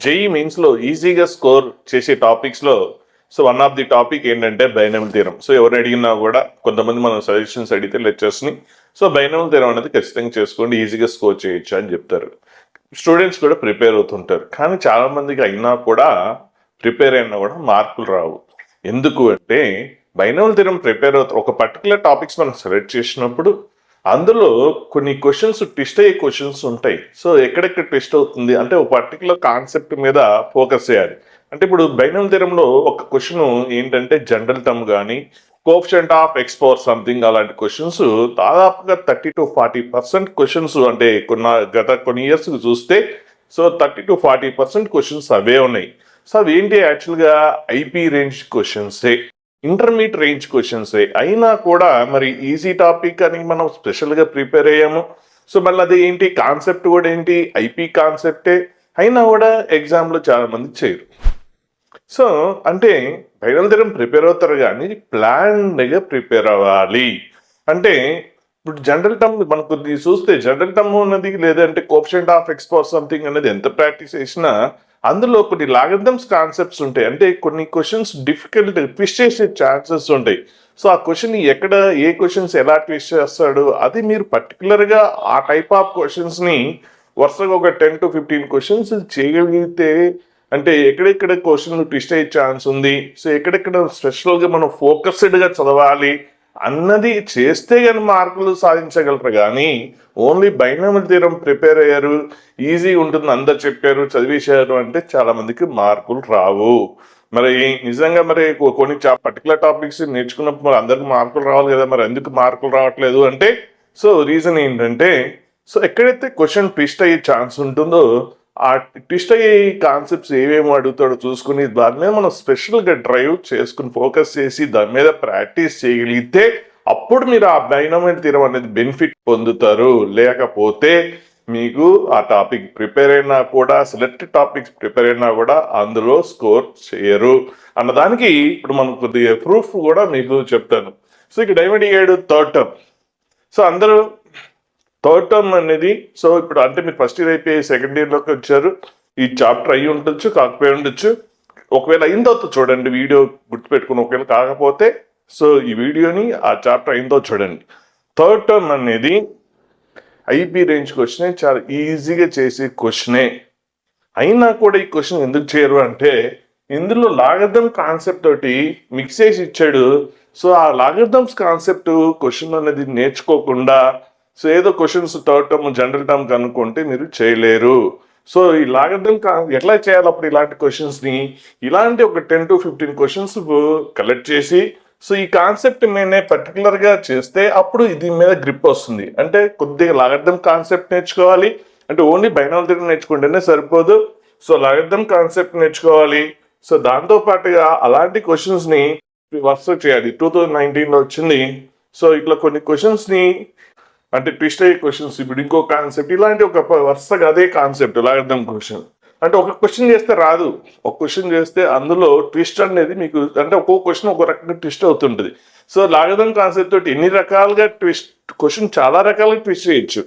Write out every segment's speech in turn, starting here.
JEE మెయిన్స్లో ఈజీగా score చేసే టాపిక్స్లో వన్ ఆఫ్ ది టాపిక్ ఏంటంటే బైనమిల్ థీరం. ఎవరిని అడిగినా కూడా కొంతమంది మనం సజెషన్స్ అడిగితే లెక్చర్స్ని బైనమిల్ థీరం అనేది ఖచ్చితంగా చేసుకోండి, ఈజీగా స్కోర్ చేయొచ్చు అని చెప్తారు. స్టూడెంట్స్ కూడా ప్రిపేర్ అవుతుంటారు, కానీ చాలా మందికి అయినా కూడా ప్రిపేర్ అయినా కూడా మార్కులు రావు. ఎందుకు అంటే బైనమిల్ థీరం ప్రిపేర్ అవుతారు, ఒక పర్టికులర్ టాపిక్స్ మనం సెలెక్ట్ చేసినప్పుడు అందులో కొన్ని క్వశ్చన్స్ ట్విస్ట్ అయ్యే క్వశ్చన్స్ ఉంటాయి. ఎక్కడెక్కడ ట్విస్ట్ అవుతుంది అంటే ఒక పర్టికులర్ కాన్సెప్ట్ మీద ఫోకస్ చేయాలి. అంటే ఇప్పుడు బైనమిల్ థీరంలో ఒక క్వశ్చన్ ఏంటంటే జనరల్ టర్మ్ కానీ coefficient of X power something అలాంటి క్వశ్చన్స్ దాదాపుగా 30-40% క్వశ్చన్స్, అంటే గత కొన్ని ఇయర్స్ చూస్తే 30-40% క్వశ్చన్స్ అవే ఉన్నాయి. అవి ఏంటి యాక్చువల్గా ఐపీ రేంజ్ క్వశ్చన్సే, ఇంటర్మీడియట్ రేంజ్ క్వశ్చన్స్ అయినా కూడా మరి ఈజీ టాపిక్ అని మనం స్పెషల్గా ప్రిపేర్ అయ్యాము. మళ్ళీ అది ఏంటి కాన్సెప్ట్ కూడా ఏంటి ఐపీ కాన్సెప్టే అయినా కూడా ఎగ్జామ్లో చాలా మంది చేయరు. అంటే బైనమిల్ థీరం ప్రిపేర్ అవుతారు కానీ ప్లాన్డ్గా ప్రిపేర్ అవ్వాలి. అంటే ఇప్పుడు జనరల్ టర్మ్ మనకు చూస్తే జనరల్ టర్మ్ ఉన్నది లేదంటే coefficient of X power something అనేది ఎంత ప్రాక్టీస్ చేసినా అందులో కొన్ని లాగరిథమ్స్ కాన్సెప్ట్స్ ఉంటాయి. అంటే కొన్ని క్వశ్చన్స్ డిఫికల్ట్ ట్విస్ట్ చేసే ఛాన్సెస్ ఉంటాయి. ఆ క్వశ్చన్ ఎక్కడ ఏ క్వశ్చన్స్ ఎలా ట్విస్ట్ చేస్తాడు అది మీరు పర్టికులర్గా ఆ టైప్ ఆఫ్ క్వశ్చన్స్ని వరుసగా ఒక 10-15 క్వశ్చన్స్ చేయగలిగితే, అంటే ఎక్కడెక్కడ క్వశ్చన్లు ట్విస్ట్ అయ్యే ఛాన్స్ ఉంది, ఎక్కడెక్కడ స్పెషల్గా మనం ఫోకస్డ్గా చదవాలి అన్నది చేస్తే కానీ మార్కులు సాధించగలరు. కానీ ఓన్లీ బైనమిల్ థీరం ప్రిపేర్ అయ్యారు, ఈజీ ఉంటుంది అందరు చెప్పారు చదివేశారు అంటే చాలా మందికి మార్కులు రావు. మరి నిజంగా మరి కొన్ని పర్టికులర్ టాపిక్స్ నేర్చుకున్నప్పుడు మరి అందరికి మార్కులు రావాలి కదా, మరి ఎందుకు మార్కులు రావట్లేదు అంటే రీజన్ ఏంటంటే ఎక్కడైతే క్వశ్చన్ ట్విస్ట్ అయ్యే ఛాన్స్ ఉంటుందో ఆ ట్విస్ట్ అయ్యే కాన్సెప్ట్స్ ఏమేమి అడుగుతాడో చూసుకుని దాని మీద మనం స్పెషల్గా డ్రైవ్ చేసుకుని ఫోకస్ చేసి దాని మీద ప్రాక్టీస్ చేయగలిగితే అప్పుడు మీరు ఆ బైనమిల్ థీరం అనేది బెనిఫిట్ పొందుతారు. లేకపోతే మీకు ఆ టాపిక్ ప్రిపేర్ అయినా కూడా సెలెక్టెడ్ టాపిక్స్ ప్రిపేర్ అయినా కూడా అందులో స్కోర్ చేయరు అన్నదానికి ఇప్పుడు మనం కొద్దిగా ప్రూఫ్ కూడా మీకు చెప్తాను. ఇక్కడ డైమండ్ అయ్యాడు థర్డ్ టర్మ్. అందరూ థర్డ్ టర్మ్ అనేది ఇప్పుడు అంటే మీరు ఫస్ట్ ఇయర్ అయిపోయి సెకండ్ ఇయర్లోకి వచ్చారు, ఈ చాప్టర్ అయ్యి ఉండొచ్చు కాకపోయి ఉండొచ్చు. ఒకవేళ అయిన తర్వాత చూడండి వీడియో గుర్తుపెట్టుకుని, ఒకవేళ కాకపోతే ఈ వీడియోని ఆ చాప్టర్ అయిన తర్వాత చూడండి. థర్డ్ టర్మ్ అనేది ఐపీ రేంజ్ క్వశ్చనే, చాలా ఈజీగా చేసే క్వశ్చనే. అయినా కూడా ఈ క్వశ్చన్ ఎందుకు చేయరు అంటే ఇందులో లాగరిథమ్ కాన్సెప్ట్ తోటి మిక్స్ చేసి ఇచ్చాడు. ఆ లాగరిథమ్స్ కాన్సెప్ట్ క్వశ్చన్ అనేది నేర్చుకోకుండా ఏదో questions third term general term కనుక్కుంటే మీరు చేయలేరు. ఈ లాగరిథమ్ ఎట్లా చేయాలి అప్పుడు ఇలాంటి క్వశ్చన్స్ని, ఇలాంటి ఒక 10-15 క్వశ్చన్స్ కలెక్ట్ చేసి ఈ కాన్సెప్ట్ మీదనే పర్టికులర్గా చేస్తే అప్పుడు దీని మీద గ్రిప్ వస్తుంది. అంటే కొద్దిగా లాగరిథమ్ కాన్సెప్ట్ నేర్చుకోవాలి, అంటే ఓన్లీ బైనమిల్ థీరం నేర్చుకుంటేనే సరిపోదు. లాగరిథమ్ కాన్సెప్ట్ నేర్చుకోవాలి. దాంతో పాటుగా అలాంటి క్వశ్చన్స్ని వరుస చేయాలి. 2019లో వచ్చింది. ఇట్లా కొన్ని క్వశ్చన్స్ని అంటే ట్విస్ట్ అయ్యే క్వశ్చన్స్, ఇప్పుడు ఇంకో కాన్సెప్ట్, ఇలాంటి ఒక వరుసగా అదే కాన్సెప్ట్ లాగరిథమ్ క్వశ్చన్. అంటే ఒక క్వశ్చన్ చేస్తే రాదు, ఒక క్వశ్చన్ చేస్తే అందులో ట్విస్ట్ అనేది మీకు అంటే ఒక్కొక్క క్వశ్చన్ ఒక రకంగా ట్విస్ట్ అవుతుంటుంది. లాగరిథమ్ కాన్సెప్ట్ తోటి ఎన్ని రకాలుగా ట్విస్ట్ క్వశ్చన్ చాలా రకాలుగా ట్విస్ట్ చేయొచ్చు.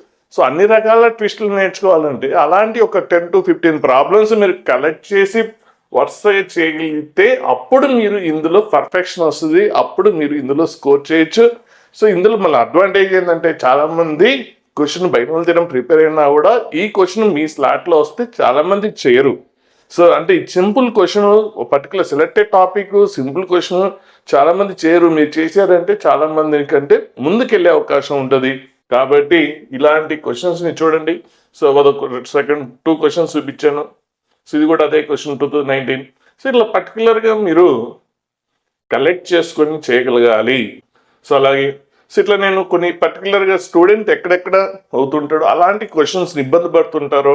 అన్ని రకాల ట్విస్టులు నేర్చుకోవాలంటే అలాంటి ఒక 10-15 ప్రాబ్లమ్స్ మీరు కలెక్ట్ చేసి వరుసగా చేయగలిగితే అప్పుడు మీరు ఇందులో పర్ఫెక్షన్ వస్తుంది, అప్పుడు మీరు ఇందులో స్కోర్ చేయొచ్చు. ఇందులో మళ్ళీ అడ్వాంటేజ్ ఏంటంటే చాలా మంది క్వశ్చన్ బైనమిల్ థీరం ప్రిపేర్ అయినా కూడా ఈ క్వశ్చన్ మీ స్లాట్లో వస్తే చాలా మంది చేయరు. అంటే ఈ simple question particular selected topic simple question చాలా మంది చేయరు. మీరు చేశారంటే చాలా మంది కంటే ముందుకెళ్ళే అవకాశం ఉంటుంది. కాబట్టి ఇలాంటి క్వశ్చన్స్ని చూడండి. సెకండ్ 2 క్వశ్చన్స్ చూపించాను. ఇది కూడా అదే క్వశ్చన్ 2019. ఇట్లా పర్టికులర్గా మీరు కలెక్ట్ చేసుకొని చేయగలగాలి. అలాగే ఇట్లా నేను కొన్ని పర్టికులర్గా స్టూడెంట్ ఎక్కడెక్కడ అవుతుంటాడో అలాంటి క్వశ్చన్స్ ఇబ్బంది పడుతుంటారో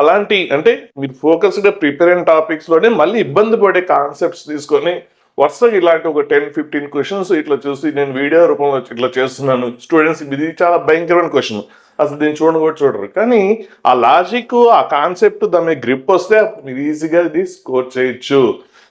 అలాంటి అంటే మీరు ఫోకస్డ్గా ప్రిపేర్ అయిన టాపిక్స్లోనే మళ్ళీ ఇబ్బంది పడే కాన్సెప్ట్స్ తీసుకొని వరుసగా ఇలాంటి ఒక 10-15 క్వశ్చన్స్ ఇట్లా చూసి నేను వీడియో రూపంలో ఇట్లా చేస్తున్నాను. స్టూడెంట్స్ ఇది చాలా భయంకరమైన క్వశ్చన్, అసలు దీన్ని కూడా చూడరు. కానీ ఆ లాజిక్ ఆ కాన్సెప్ట్ దాని మీద గ్రిప్ వస్తే మీరు ఈజీగా ఇది స్కోర్ చేయొచ్చు.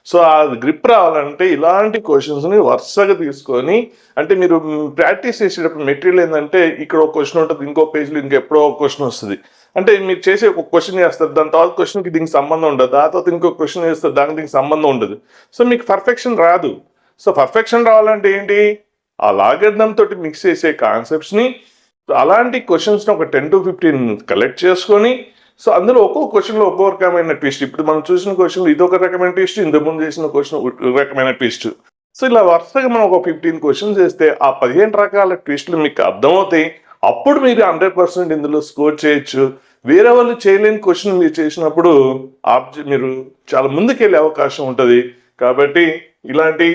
ఆ గ్రిప్ రావాలంటే ఇలాంటి క్వశ్చన్స్ని వరుసగా తీసుకొని, అంటే మీరు ప్రాక్టీస్ చేసేటప్పుడు మెటీరియల్ ఏంటంటే ఇక్కడ ఒక క్వశ్చన్ ఉంటుంది, ఇంకో పేజ్లో ఇంకెప్పుడో ఒక క్వశ్చన్ వస్తుంది. అంటే మీరు చేసే ఒక క్వశ్చన్ చేస్తారు, దాని తర్వాత క్వశ్చన్కి దీనికి సంబంధం ఉండదు, ఆ తర్వాత ఇంకొక క్వశ్చన్ చేస్తారు, దానికి దీనికి సంబంధం ఉండదు. సో మీకు పర్ఫెక్షన్ రాదు. సో పర్ఫెక్షన్ రావాలంటే ఏంటి, ఆ లాగరిథం తోటి మిక్స్ చేసే కాన్సెప్ట్స్ని, అలాంటి క్వశ్చన్స్ని ఒక 10 to 15 కలెక్ట్ చేసుకొని, సో అందులో ఒక్కొక్క క్వశ్చన్లో ఒక్కో రకమైన ట్విస్ట్. ఇప్పుడు మనం చూసిన క్వశ్చన్ ఇది ఒక రకమైన ట్విస్ట్, ఇంతకుముందు చేసిన క్వశ్చన్ ఒక రకమైన ట్విస్ట్. సో ఇలా వరుసగా మనం ఒక 15 క్వశ్చన్స్ వేస్తే ఆ 15 రకాల ట్విస్టులు మీకు అర్థమవుతాయి. అప్పుడు మీరు 100% ఇందులో స్కోర్ చేయొచ్చు. వేరే వాళ్ళు చేయలేని క్వశ్చన్ మీరు చేసినప్పుడు మీరు చాలా ముందుకెళ్ళే అవకాశం ఉంటుంది. కాబట్టి ఇలాంటి,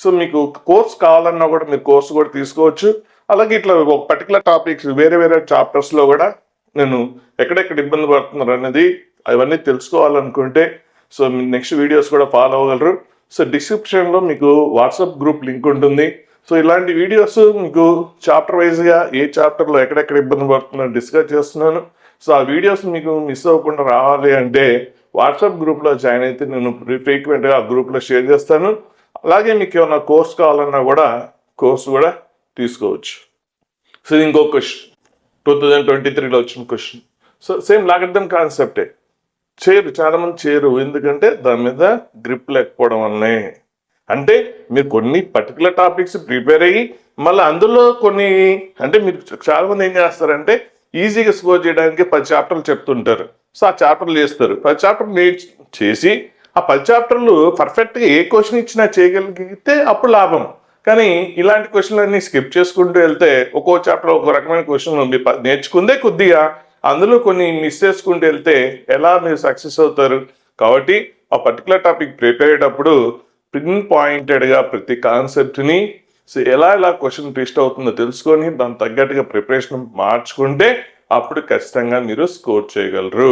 సో మీకు కోర్స్ కావాలన్నా కూడా మీరు కోర్స్ కూడా తీసుకోవచ్చు. అలాగే ఇట్లా ఒక పర్టికులర్ టాపిక్స్ వేరే వేరే చాప్టర్స్లో కూడా నేను ఎక్కడెక్కడ ఇబ్బంది పడుతున్నారు అనేది అవన్నీ తెలుసుకోవాలనుకుంటే సో నెక్స్ట్ వీడియోస్ కూడా ఫాలో అవ్వగలరు. సో డిస్క్రిప్షన్లో మీకు వాట్సాప్ గ్రూప్ లింక్ ఉంటుంది. సో ఇలాంటి వీడియోస్ మీకు చాప్టర్ వైజ్గా ఏ చాప్టర్లో ఎక్కడెక్కడ ఇబ్బంది పడుతున్నారో డిస్కస్ చేస్తున్నాను. సో ఆ వీడియోస్ మీకు మిస్ అవ్వకుండా రావాలి అంటే వాట్సాప్ గ్రూప్లో జాయిన్ అయితే నేను ఫ్రీక్వెంట్గా ఆ గ్రూప్లో షేర్ చేస్తాను. అలాగే మీకు ఏమైనా కోర్స్ కావాలన్నా కూడా కోర్స్ కూడా తీసుకోవచ్చు. సో ఇది ఇంకో క్వశ్చన్ 2023లో వచ్చిన క్వశ్చన్. సో సేమ్ లాగరిథం కాన్సెప్టే, చాలా మంది చేయరు. ఎందుకంటే దాని మీద గ్రిప్ లేకపోవడం వల్లనే. అంటే మీరు కొన్ని పర్టికులర్ టాపిక్స్ ప్రిపేర్ అయ్యి మళ్ళీ అందులో కొన్ని, అంటే మీరు చాలా మంది ఏం చేస్తారంటే ఈజీగా స్కోర్ చేయడానికి 10 చాప్టర్లు చెప్తుంటారు. సో ఆ చాప్టర్లు చేస్తారు, 10 చాప్టర్లు చేసి ఆ 10 చాప్టర్లు పర్ఫెక్ట్గా ఏ క్వశ్చన్ ఇచ్చినా చేయగలిగితే అప్పుడు లాభం. కానీ ఇలాంటి క్వశ్చన్లన్నీ స్కిప్ చేసుకుంటూ వెళ్తే ఒక్కో చాప్టర్ ఒక రకమైన క్వశ్చన్ నేర్చుకుందే కొద్దిగా, అందులో కొన్ని మిస్ చేసుకుంటూ వెళ్తే ఎలా మీరు సక్సెస్ అవుతారు. కాబట్టి ఆ పర్టికులర్ టాపిక్ ప్రిపేర్ అయ్యేటప్పుడు పిన్ పాయింటెడ్గా ప్రతి కాన్సెప్ట్ని ఎలా క్వశ్చన్ ట్విస్ట్ అవుతుందో తెలుసుకొని దానికి తగ్గట్టుగా ప్రిపరేషన్ మార్చుకుంటే అప్పుడు ఖచ్చితంగా మీరు స్కోర్ చేయగలరు.